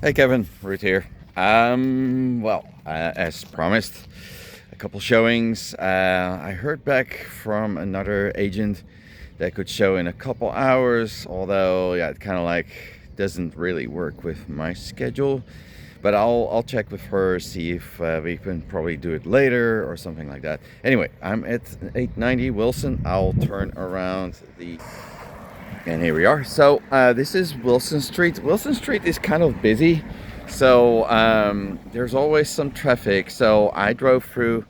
Hey Kevin, Ruth here. As promised, a couple showings. I heard back from another agent that could show in a couple hours, although it kind of like doesn't really work with my schedule. But I'll check with her, see if we can probably do it later or something like that. Anyway, I'm at 890 Wilson. I'll turn around and here we are. So this is Wilson Street. Wilson Street is kind of busy, so there's always some traffic. So I drove through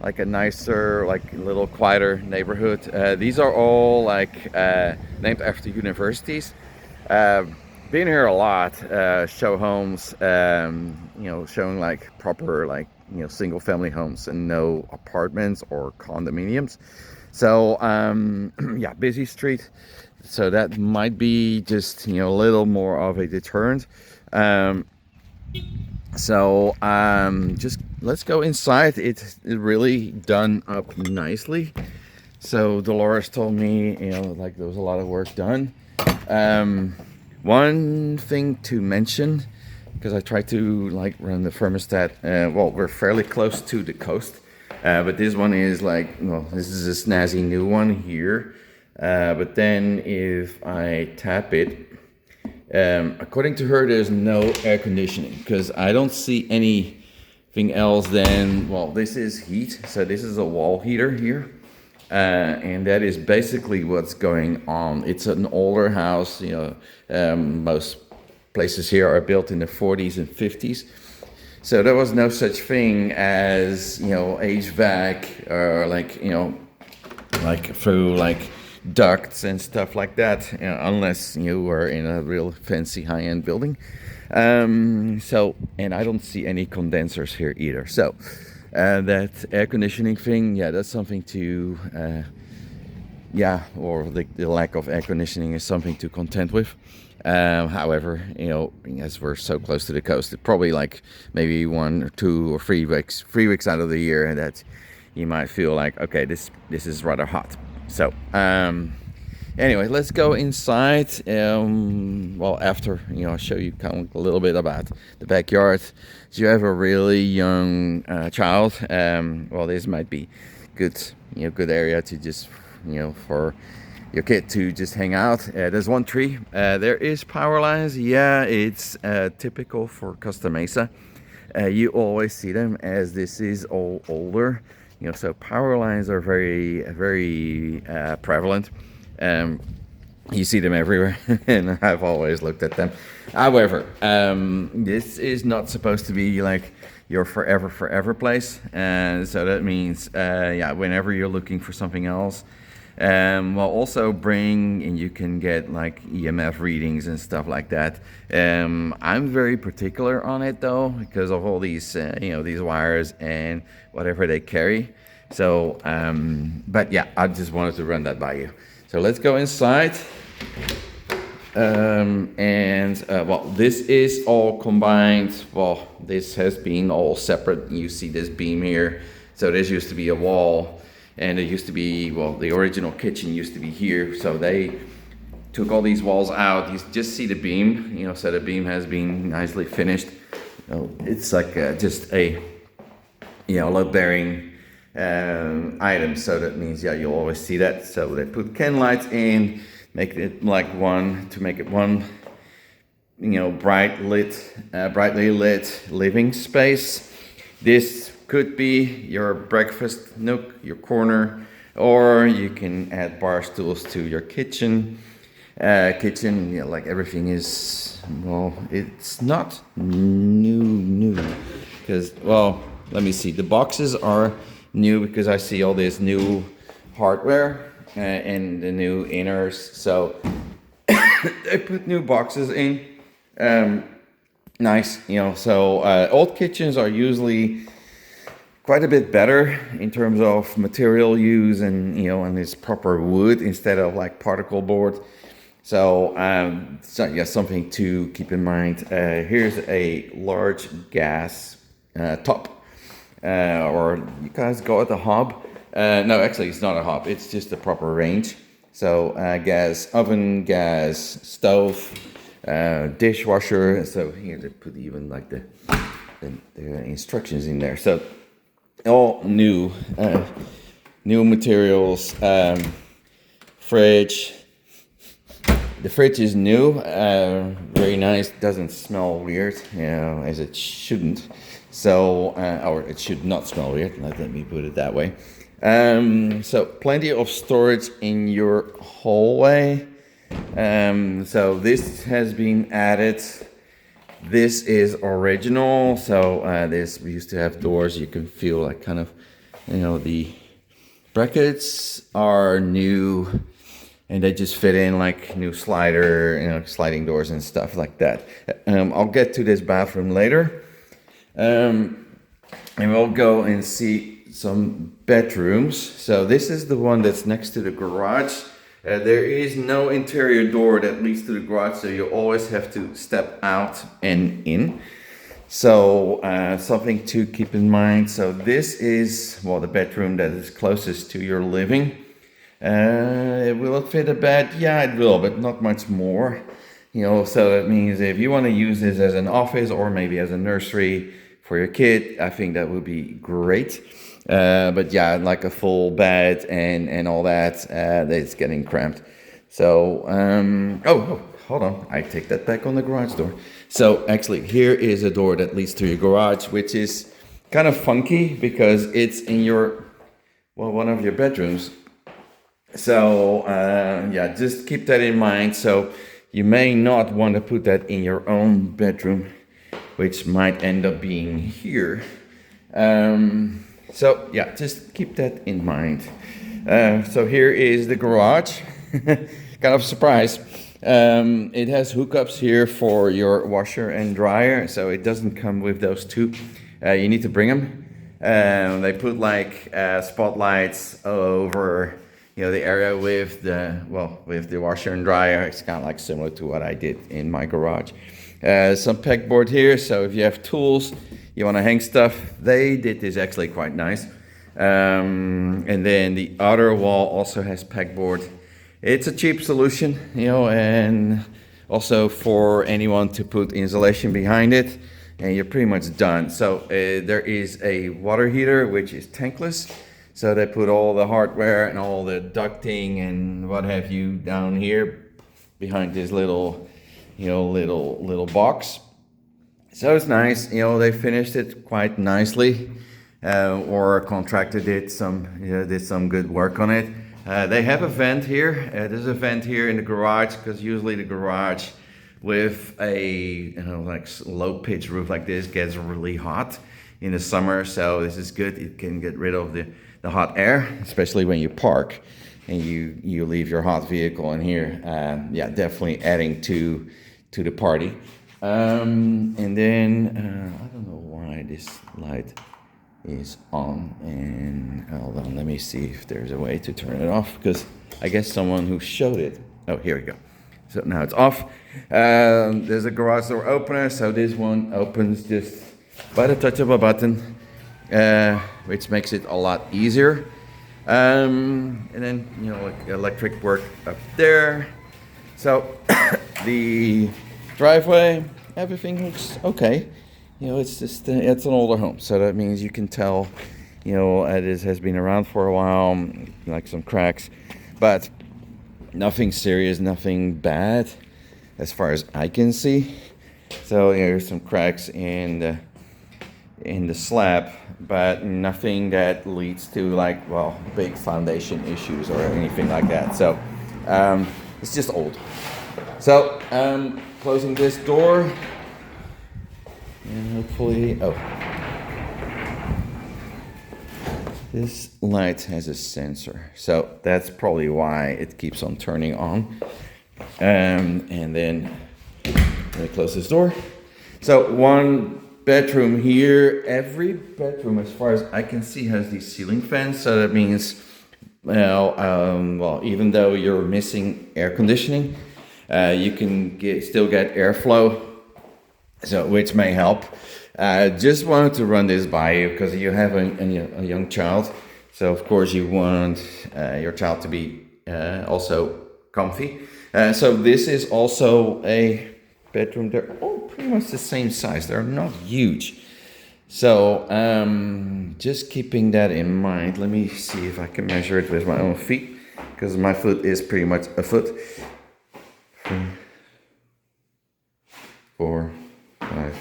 like a nicer, like little quieter neighborhood. These are all like named after universities. Uh, been here a lot. Show homes, showing like proper like single family homes and no apartments or condominiums. So yeah, busy street. So that might be just a little more of a deterrent. Um, just let's go inside. It's really done up nicely. So Dolores told me like there was a lot of work done. Um, One thing to mention, because I tried to like run the thermostat. We're fairly close to the coast, but this one is like, well, this is a snazzy new one here. But then if I tap it, according to her, there's no air conditioning because I don't see anything else than, well, this is heat. So this is a wall heater here. And that is basically what's going on. It's an older house, most places here are built in the 40s and 50s. So there was no such thing as, HVAC or like through like ducts and stuff like that, unless you were in a real fancy high-end building. And I don't see any condensers here either. So that air conditioning thing, that's something to, or the lack of air conditioning is something to contend with. However, as we're so close to the coast, it probably like maybe 1 or 2 or 3 weeks out of the year that you might feel like, okay, this is rather hot. So, anyway, let's go inside. After I'll show you kind of a little bit about the backyard. If you have a really young child, this might be good area to just for your kid to just hang out. There's one tree. There is power lines. Yeah, it's typical for Costa Mesa. You always see them as this is all older. So power lines are very, very prevalent. You see them everywhere, and I've always looked at them. However, this is not supposed to be like your forever place. And so that means, whenever you're looking for something else, also bring, and you can get like EMF readings and stuff like that. I'm very particular on it though, because of all these, these wires and whatever they carry. So, I just wanted to run that by you. So let's go inside. This is all combined. Well, this has been all separate. You see this beam here. So this used to be a wall. And it used to be, the original kitchen used to be here. So they took all these walls out. You just see the beam, so the beam has been nicely finished. It's like just a, load-bearing item. So that means, you'll always see that. So they put can lights in, make it like one brightly lit living space. This could be your breakfast nook, your corner, or you can add bar stools to your kitchen. Like everything is, it's not new. Because, let me see. The boxes are new because I see all this new hardware and the new inners. So they put new boxes in. Nice, old kitchens are usually quite a bit better in terms of material use and and it's proper wood instead of like particle board. So something to keep in mind. Here's a large gas top, or you guys call it a hob. No, actually it's not a hob. It's just a proper range. So gas oven, gas stove, dishwasher. So here they put even like the instructions in there. So all new, new materials. Fridge. The fridge is new, very nice. Doesn't smell weird, as it shouldn't. So, or it should not smell weird. Let me put it that way. So plenty of storage in your hallway. So this has been added. This is original. So this we used to have doors. You can feel like kind of, the brackets are new. And they just fit in like new slider, sliding doors and stuff like that. I'll get to this bathroom later. And we'll go and see some bedrooms. So this is the one that's next to the garage. There is no interior door that leads to the garage, so you always have to step out and in. So something to keep in mind. So this is, well, the bedroom that is closest to your living. Will it fit a bed? Yeah, it will, but not much more. So that means if you want to use this as an office or maybe as a nursery for your kid, I think that would be great. But yeah, like a full bed and all that, it's getting cramped. So, hold on. I take that back on the garage door. So actually, here is a door that leads to your garage, which is kind of funky because it's in one of your bedrooms. So just keep that in mind. So you may not want to put that in your own bedroom, which might end up being here. Just keep that in mind. So here is the garage. Kind of surprise. It has hookups here for your washer and dryer. So it doesn't come with those two. You need to bring them. They put like spotlights over the area with the washer and dryer. It's kind of like similar to what I did in my garage. Some pegboard here, so if you have tools, you want to hang stuff, they did this actually quite nice. And then the other wall also has pegboard. It's a cheap solution, and also for anyone to put insulation behind it, and you're pretty much done. So there is a water heater, which is tankless. So they put all the hardware and all the ducting and what have you down here behind this little box. So it's nice. They finished it quite nicely, or contractor did some good work on it. They have a vent here. There's a vent here in the garage because usually the garage with a like low pitch roof like this gets really hot in the summer. So this is good. It can get rid of the hot air, especially when you park and you leave your hot vehicle in here. Definitely adding to the party. And then I don't know why this light is on, and hold on, let me see if there's a way to turn it off, because I guess someone who showed it. Oh, here we go. So now it's off. There's a garage door opener, so this one opens just by the touch of a button. Which makes it a lot easier. And then, like electric work up there. So the driveway, everything looks okay. It's just, it's an older home. So that means you can tell, it has been around for a while, like some cracks, but nothing serious, nothing bad as far as I can see. So there's some cracks in the slab, but nothing that leads to big foundation issues or anything like that. So it's just old. So closing this door, and hopefully, this light has a sensor, so that's probably why it keeps on turning on. And then let me close this door. So one bedroom here. Every bedroom, as far as I can see, has these ceiling fans. So that means, even though you're missing air conditioning, you can still get airflow. So which may help. Just wanted to run this by you because you have a young child. So of course you want your child to be also comfy. So this is also a bedroom. They're all pretty much the same size. They're not huge. So just keeping that in mind, let me see if I can measure it with my own feet, because my foot is pretty much a foot. 3, 4, 5,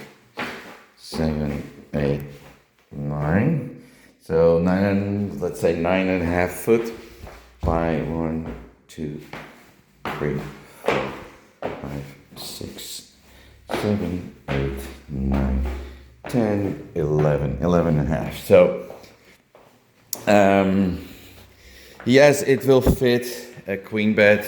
7, 8, 9. So let's say 9.5 foot by 1, 2, 3, 4, 5, 6, 7, 8, 9, 10, 11, 11.5. So, yes, it will fit a queen bed.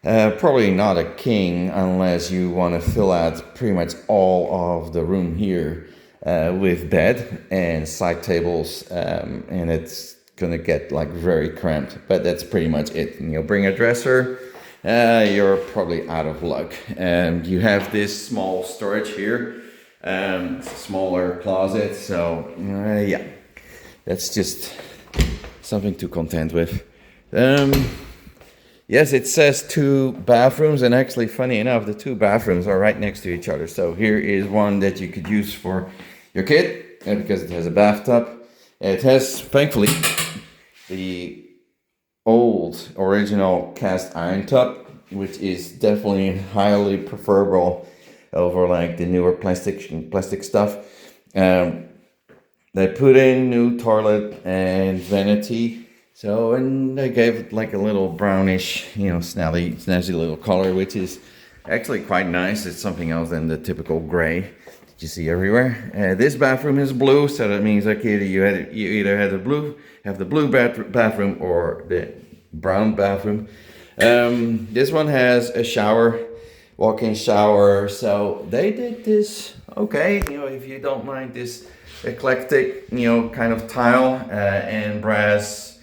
Probably not a king unless you want to fill out pretty much all of the room here with bed and side tables, and it's gonna get like very cramped. But that's pretty much it. You'll bring a dresser. You're probably out of luck. You have this small storage here. It's a smaller closet, so yeah, that's just something to contend with. Yes, it says 2 bathrooms, and actually, funny enough, the 2 bathrooms are right next to each other. So here is one that you could use for your kid, and because it has a bathtub. It has, thankfully, the old original cast iron tub, which is definitely highly preferable over like the newer plastic stuff. They put in new toilet and vanity, so, and they gave it like a little brownish, snazzy little color, which is actually quite nice. It's something else than the typical gray that you see everywhere. This bathroom is blue, so that means like you either have the blue bathroom or the brown bathroom. This one has a shower, walk-in shower, so they did this okay. If you don't mind this eclectic, kind of tile and brass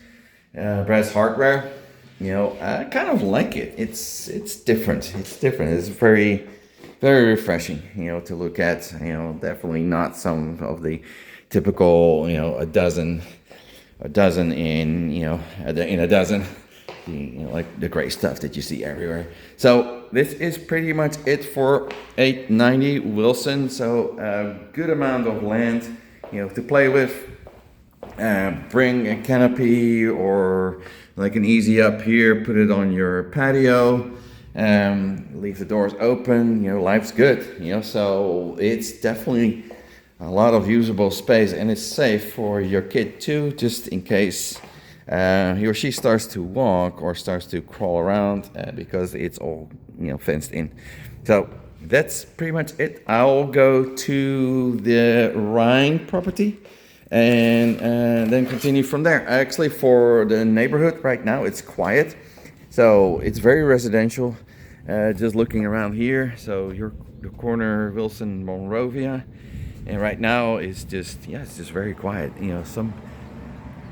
hardware, I kind of like it. It's different. It's different. It's very, very refreshing, to look at. Definitely not some of the typical, a dozen in a dozen. Like the gray stuff that you see everywhere. So this is pretty much it for 890 Wilson. So a good amount of land, to play with. Bring a canopy or like an easy up here, put it on your patio, leave the doors open, life's good, so it's definitely a lot of usable space, and it's safe for your kid too, just in case he or she starts to walk or starts to crawl around, because it's all fenced in. So that's pretty much it. I'll go to the Rhine property and then continue from there. Actually, for the neighborhood right now, it's quiet, so it's very residential. Just looking around here, so your corner Wilson Monrovia, and right now it's just very quiet.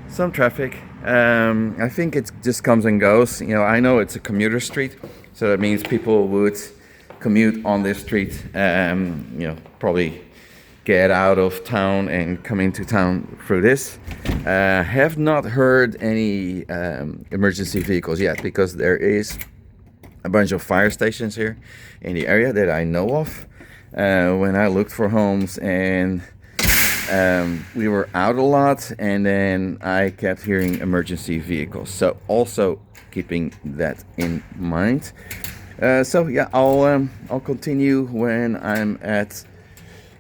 Some traffic. I think it just comes and goes. I know it's a commuter street, so that means people would commute on this street. Probably get out of town and come into town through this. Have not heard any emergency vehicles yet, because there is a bunch of fire stations here in the area that I know of. When I looked for homes, and we were out a lot, and then I kept hearing emergency vehicles. So also keeping that in mind. So yeah, I'll continue when I'm at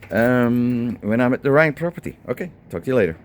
the Rhine property. Okay, talk to you later.